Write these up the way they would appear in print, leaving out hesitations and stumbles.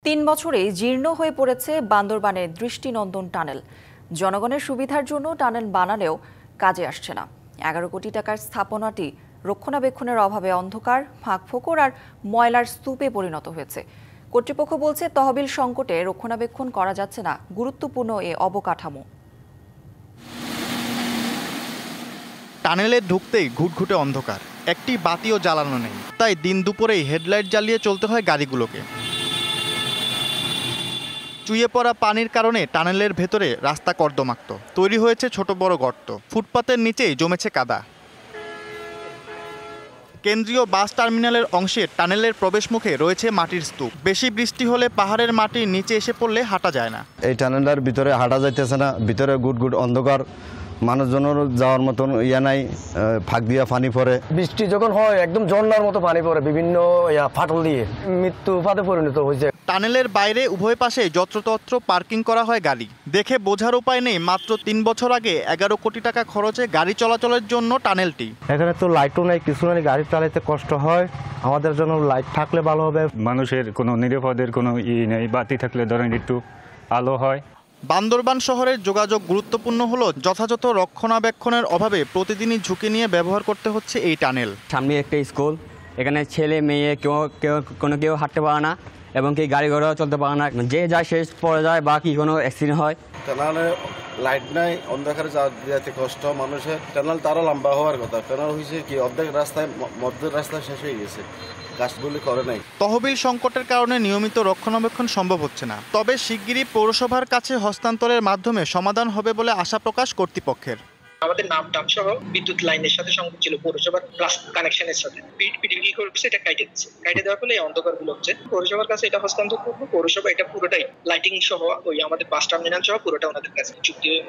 ৩ বছরে জীর্ণ হয়ে পড়েছে বান্দরবানের দৃষ্টিনন্দন টানেল। জনগণের সুবিধার জন্য টানেল বানালেও কাজে আসছে না। ১১ কোটি টাকার স্থাপনাটি রক্ষণাবেক্ষণের অভাবে অন্ধকার, ফাঁকফোকর আর ময়লার স্তূপে পরিণত হয়েছে। কর্তৃপক্ষ বলছে, তহবিল সংকটে রক্ষণাবেক্ষণ করা যাচ্ছে না গুরুত্বপূর্ণ এ অবকাঠামো। টানেলে ঢুকতেই ঘুটঘুটে অন্ধকার, একটি বাতিও জ্বালানো নেই। তাই দিন দুপুরেই হেডলাইট জ্বালিয়ে চলতে হয় গাড়িগুলোকে। চুইয়ে পড়া পানির কারণে টানেলের ভেতরে রাস্তা কর্দমাক্ত, তৈরি হয়েছে ছোট বড় গর্ত, ফুটপাতের নিচেই জমেছে কাদা। কেন্দ্রীয় বাস টার্মিনালের অংশে টানেলের প্রবেশমুখে রয়েছে মাটির স্তূপ। বেশি বৃষ্টি হলে পাহাড়ের মাটির নিচে এসে পড়লে হাঁটা যায় না। এই টানেলের ভিতরে হাঁটা যাইতেছে না, ভিতরে গুট অন্ধকার, মানুষজনের যাওয়ার মতন ইয়া নাই, ফাঁক দিয়া পানি পড়ে। বৃষ্টি যখন হয় একদম ঝর্ণার মতো পানি পড়ে, বিভিন্ন ফাটল দিয়ে মৃত্যু ফাঁদে পরিণত হয়েছে। টানেলের বাইরে উভয় পাশে যত্রতত্র পার্কিং করা হয় গাড়ি। দেখে বোঝার উপায় নেই, মাত্র ৩ বছর আগে ১১ কোটি টাকা খরচে গাড়ি চলাচলের জন্য টানেলটি। এখানে তো লাইটও নেই, কিছু নেই, গাড়ি চালাতে কষ্ট হয়। আমাদের জন্য লাইট থাকলে ভালো হবে। মানুষের কোনো নিরাপদের কোনো নেই, বাতি থাকলে ধরেন একটু আলো হয়। বান্দরবান শহরের যোগাযোগ গুরুত্বপূর্ণ হলো যথাযথ রক্ষণাবেক্ষণের অভাবে প্রতিদিনই ঝুঁকি নিয়ে ব্যবহার করতে হচ্ছে এই টানেল। সামনে একটা স্কুল, এখানে ছেলে মেয়ে কেউ হাঁটতে পারে না এবং কি গাড়ি ঘোড়াও চলতে পারে না। যে যায় শেষ পড়ে যায় বা কি কোনো অ্যাক্সিডেন্ট হয়। টানেলে লাইট নাই, অন্ধকারে যেতে কষ্ট মানুষের। টানেল তারও লম্বা হওয়ার কথা, টানেল হয়েছে কি অর্ধেক রাস্তায়, মধ্যের রাস্তায় শেষ হয়ে গেছে, কাজগুলি করে নাই। তহবিল সংকটের কারণে নিয়মিত রক্ষণাবেক্ষণ সম্ভব হচ্ছে না। তবে শিগগিরই পৌরসভার কাছে হস্তান্তরের মাধ্যমে সমাধান হবে বলে আশা প্রকাশ কর্তৃপক্ষের। আমাদের নাম টাম সহ বিদ্যুৎ লাইনের সাথে সংযোগ ছিল পৌরসভার কানেকশনের সাথে। কি করছে, এটা কাটে দিচ্ছে। কাটে দেওয়ার ফলে এই অন্ধকার গুলো হচ্ছে। পৌরসভার কাছে এটা হস্তান্তর করবো। পৌরসভা এটা পুরোটাই লাইটিং সহ ওই আমাদের বাস টার্মিনাল সহ পুরোটা ওনাদের কাছে চুক্তি হয়ে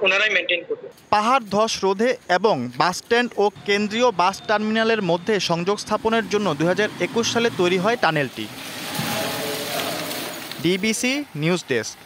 ওনারাই মেনটেন করবে। পাহাড় ধস রোধে এবং বাস স্ট্যান্ড ও কেন্দ্রীয় বাস টার্মিনালের মধ্যে সংযোগ স্থাপনের জন্য ২০২১ সালে তৈরি হয় টানেলটি। DBC news desk.